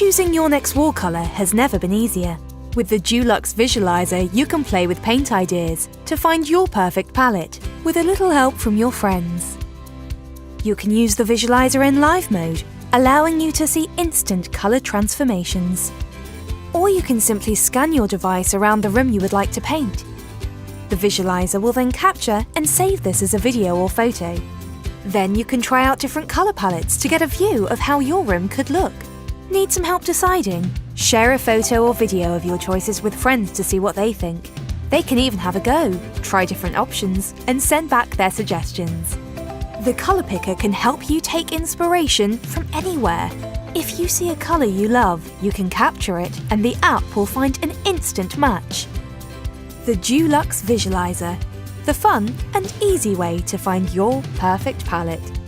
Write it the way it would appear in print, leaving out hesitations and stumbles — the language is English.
Choosing your next wall colour has never been easier. With the Dulux Visualizer, you can play with paint ideas to find your perfect palette, with a little help from your friends. You can use the visualizer in live mode, allowing you to see instant colour transformations. Or you can simply scan your device around the room you would like to paint. The visualizer will then capture and save this as a video or photo. Then you can try out different colour palettes to get a view of how your room could look. Need some help deciding? Share a photo or video of your choices with friends to see what they think. They can even have a go, try different options, and send back their suggestions. The colour picker can help you take inspiration from anywhere. If you see a colour you love, you can capture it and the app will find an instant match. The Dulux Visualizer, the fun and easy way to find your perfect palette.